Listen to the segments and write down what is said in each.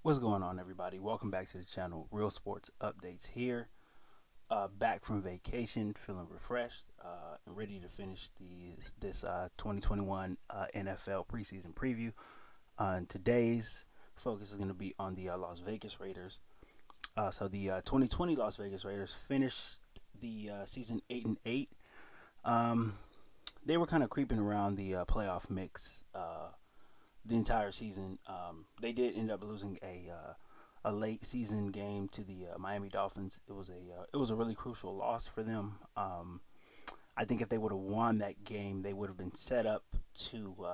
What's going on, everybody? Welcome back to the channel. Real Sports Updates here. Back from vacation, feeling refreshed, and ready to finish this 2021 NFL preseason preview. And today's focus is going to be on the Las Vegas Raiders. So the 2020 Las Vegas Raiders finished the season 8-8. Um, they were kind of creeping around the playoff mix the entire season. They did end up losing a late season game to the Miami Dolphins. It was a really crucial loss for them. I think if they would have won that game, they would have been set up to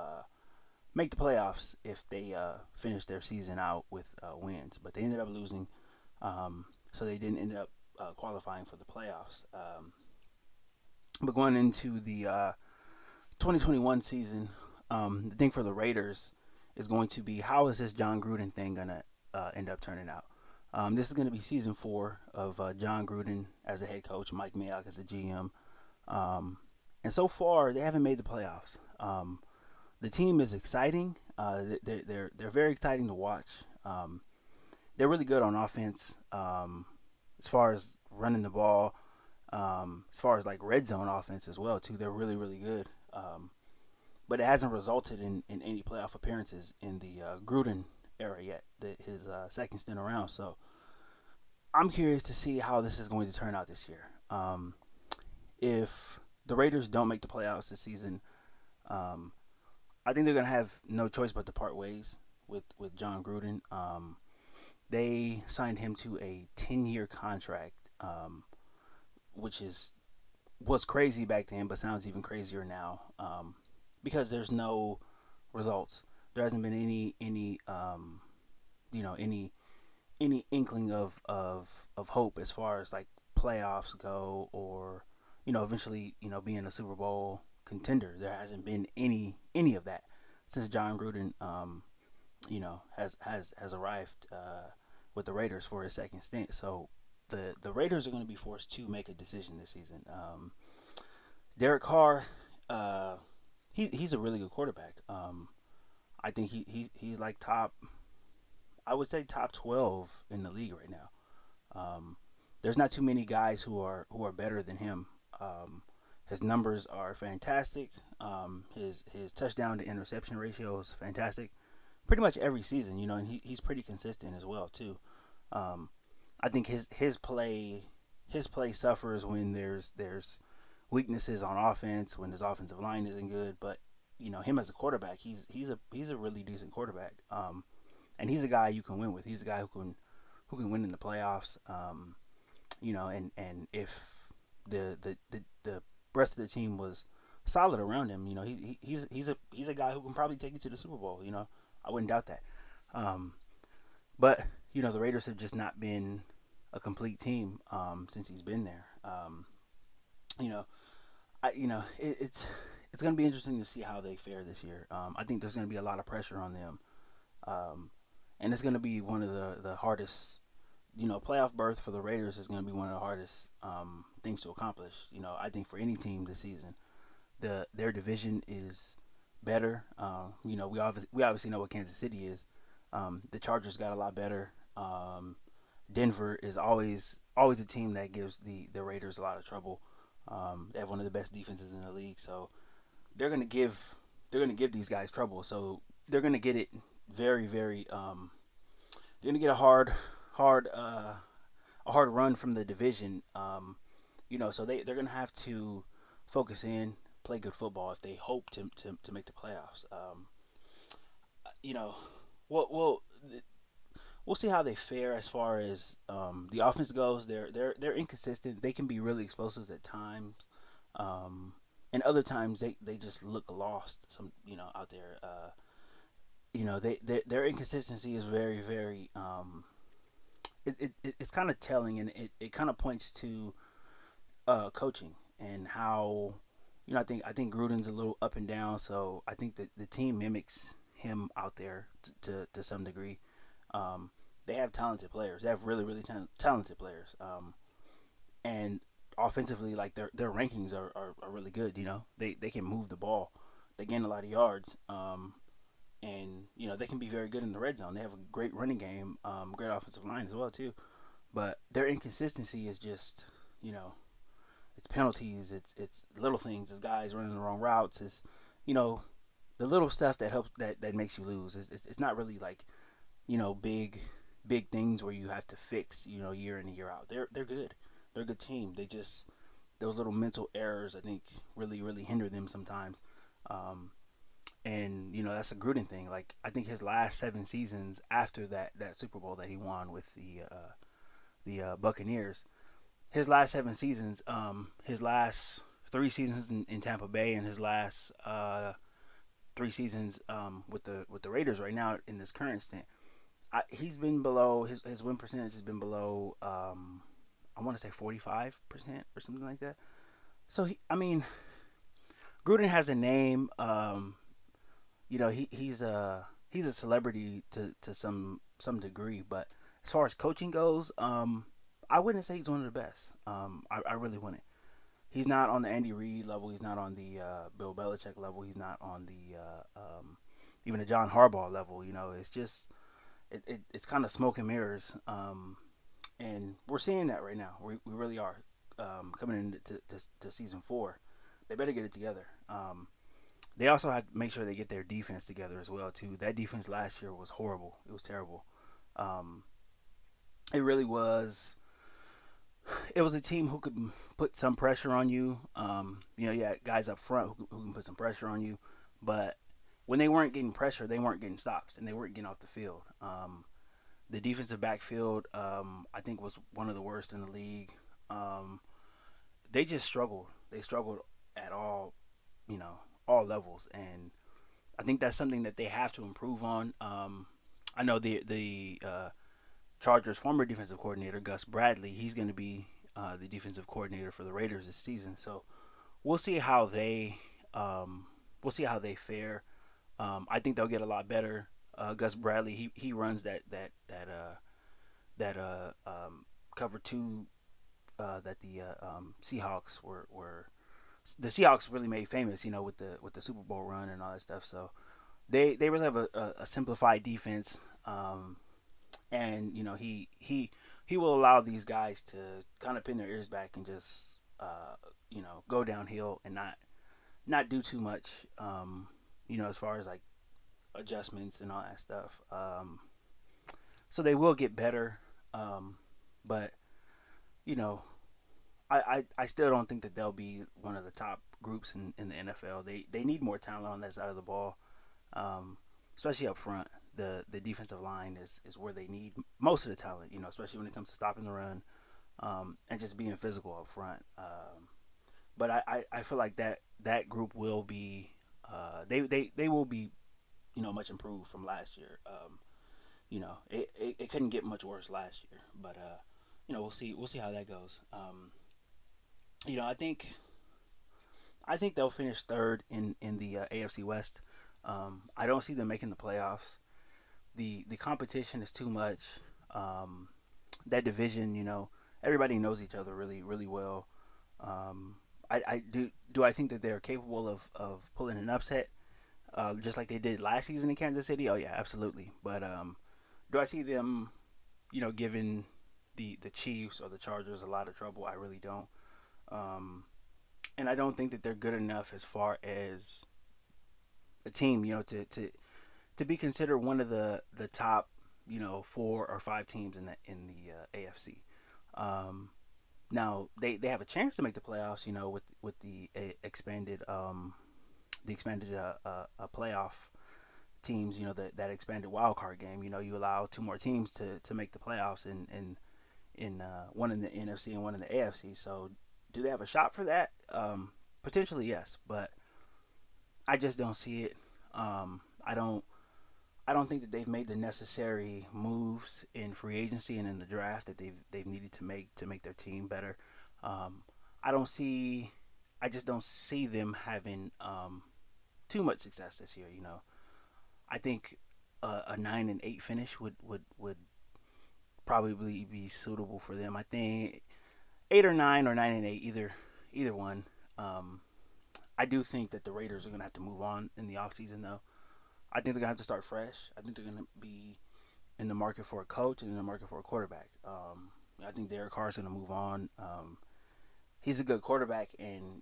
make the playoffs if they finished their season out with wins. But they ended up losing, so they didn't end up qualifying for the playoffs. But going into the 2021 season, the thing for the Raiders is going to be how is this Jon Gruden thing going to end up turning out? This is going to be season 4 of Jon Gruden as a head coach, Mike Mayock as a GM. And so far, they haven't made the playoffs. The team is exciting. They're very exciting to watch. They're really good on offense as far as running the ball, as far as like red zone offense as well too. They're really really good. But it hasn't resulted in any playoff appearances in the Gruden era yet, his second stint around. So I'm curious to see how this is going to turn out this year. If the Raiders don't make the playoffs this season, I think they're going to have no choice but to part ways with Jon Gruden. They signed him to a 10-year contract, which was crazy back then, but sounds even crazier now. Because there's no results. There hasn't been any inkling of hope as far as like playoffs go, or eventually being a Super Bowl contender. There hasn't been any of that since Jon Gruden has arrived with the Raiders for his second stint. So the Raiders are going to be forced to make a decision this season. Derek Carr. He's a really good quarterback. I think he's like top. I would say top 12 in the league right now. There's not too many guys who are better than him. His numbers are fantastic. His touchdown to interception ratio is fantastic. Pretty much every season, and he's pretty consistent as well too. I think his play suffers when there's weaknesses on offense, when his offensive line isn't good. But him as a quarterback, he's a really decent quarterback. And he's a guy you can win with. He's a guy who can win in the playoffs. And if the rest of the team was solid around him, he's a guy who can probably take you to the Super Bowl. I wouldn't doubt that. But the Raiders have just not been a complete team since he's been there. You know, it's going to be interesting to see how they fare this year. I think there's going to be a lot of pressure on them, and it's going to be one of the hardest. Playoff berth for the Raiders is going to be one of the hardest things to accomplish. I think for any team this season, their division is better. We obviously know what Kansas City is. The Chargers got a lot better. Denver is always a team that gives the Raiders a lot of trouble. They have one of the best defenses in the league, so they're gonna give these guys trouble. So they're gonna get it very very. They're gonna get a hard run from the division. So they're gonna have to focus in, play good football if they hope to make the playoffs. You know, we'll we'll see how they fare as far as the offense goes. They're inconsistent. They can be really explosive at times, and other times they just look lost. Some out there. Their inconsistency is very very. It's kind of telling, and it kind of points to coaching and how I think Gruden's a little up and down. So I think that the team mimics him out there to some degree. They have talented players. They have really, really talented players. And offensively, like their rankings are really good. They can move the ball. They gain a lot of yards. and they can be very good in the red zone. They have a great running game, great offensive line as well too. But their inconsistency is just you know it's penalties, it's little things, it's guys running the wrong routes, it's you know the little stuff that helps that makes you lose. It's not really like big things where you have to fix year in and year out. They're good. They're a good team. They just those little mental errors I think really hinder them sometimes. Um, and that's a Gruden thing. Like I think his last 7 seasons after that Super Bowl that he won with the Buccaneers, his last 7 seasons, his last 3 seasons in Tampa Bay, and his last 3 seasons with the Raiders right now in this current stint, he's been below his win percentage has been below I want to say 45% or something like that. So I mean, Gruden has a name. He's a celebrity to some degree, but as far as coaching goes, I wouldn't say he's one of the best. I really wouldn't. He's not on the Andy Reid level. He's not on the Bill Belichick level. He's not on the even the John Harbaugh level. It's just it's kind of smoke and mirrors, and we're seeing that right now. We really are coming into to season 4. They better get it together. They also have to make sure they get their defense together as well too. That defense last year was horrible. It was terrible. Um, it really was. It was a team who could put some pressure on you. Yeah, guys up front who can put some pressure on you, but when they weren't getting pressure, they weren't getting stops and they weren't getting off the field. The defensive backfield, I think, was one of the worst in the league. Um, they just struggled. They struggled at all levels, and I think that's something that they have to improve on. I know the Chargers' former defensive coordinator Gus Bradley. He's going to be the defensive coordinator for the Raiders this season. So we'll see how they we'll see how they fare. I think they'll get a lot better. Gus Bradley, he runs that cover two that the Seahawks were the Seahawks really made famous, with the Super Bowl run and all that stuff. So they really have a simplified defense, and he will allow these guys to kind of pin their ears back and just go downhill and not do too much, as far as like adjustments and all that stuff. So they will get better, but you know I still don't think that they'll be one of the top groups in the NFL. They need more talent on that side of the ball, especially up front. The defensive line is where they need most of the talent. Especially when it comes to stopping the run, and just being physical up front. But I feel like that group will be they will be much improved from last year. It couldn't get much worse last year, but we'll see how that goes. I think they'll finish third in the AFC West. I don't see them making the playoffs. The competition is too much. That division, everybody knows each other really well. I do I think that they're capable of pulling an upset, just like they did last season in Kansas City? Oh yeah, absolutely. But do I see them, giving the Chiefs or the Chargers a lot of trouble? I really don't. Um, and I don't think that they're good enough as far as a team, to be considered one of the top, 4 or 5 teams in the AFC. Um, Now they have a chance to make the playoffs, with the expanded playoff teams, that expanded wild card game. You allow 2 more teams to make the playoffs, in one in the NFC and one in the AFC. So do they have a shot for that? Potentially yes, but I just don't see it. I don't think that they've made the necessary moves in free agency and in the draft that they've needed to make their team better. Um, I don't see. I just don't see them having too much success this year. I think a 9-8 finish would probably be suitable for them. I think 8 or 9 or 9-8, either one. I do think that the Raiders are going to have to move on in the offseason though. I think they're gonna have to start fresh. I think they're gonna be in the market for a coach and in the market for a quarterback. I think Derek Carr's gonna move on. He's a good quarterback, and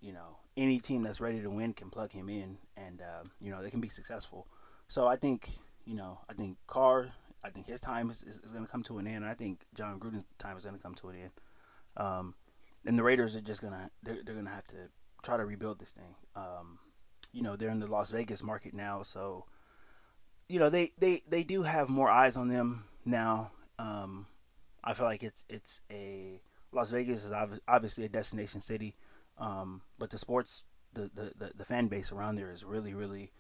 any team that's ready to win can plug him in, and they can be successful. So I think Carr, I think his time is going to come to an end. And I think Jon Gruden's time is going to come to an end. And the Raiders are just they're gonna have to try to rebuild this thing. They're in the Las Vegas market now, so they do have more eyes on them now. I feel like it's a Las Vegas is obviously a destination city, but the sports the fan base around there is really really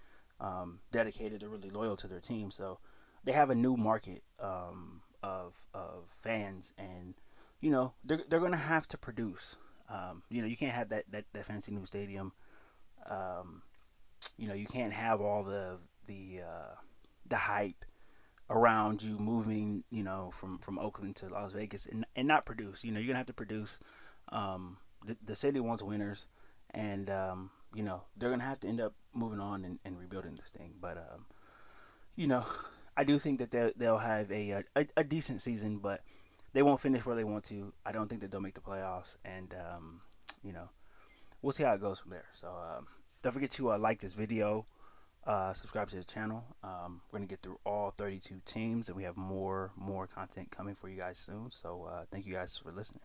dedicated. They're really loyal to their team, so they have a new market of fans, and they're gonna have to produce. You can't have that fancy new stadium. Um, you can't have all the hype around you moving, from Oakland to Las Vegas and not produce. You're gonna have to produce. The city wants winners, and they're gonna have to end up moving on and rebuilding this thing. But you know, I do think that they'll have a decent season, but they won't finish where they want to. I don't think that they'll make the playoffs, and you know, we'll see how it goes from there. So don't forget to like this video, subscribe to the channel. We're gonna get through all 32 teams, and we have more content coming for you guys soon. So thank you guys for listening.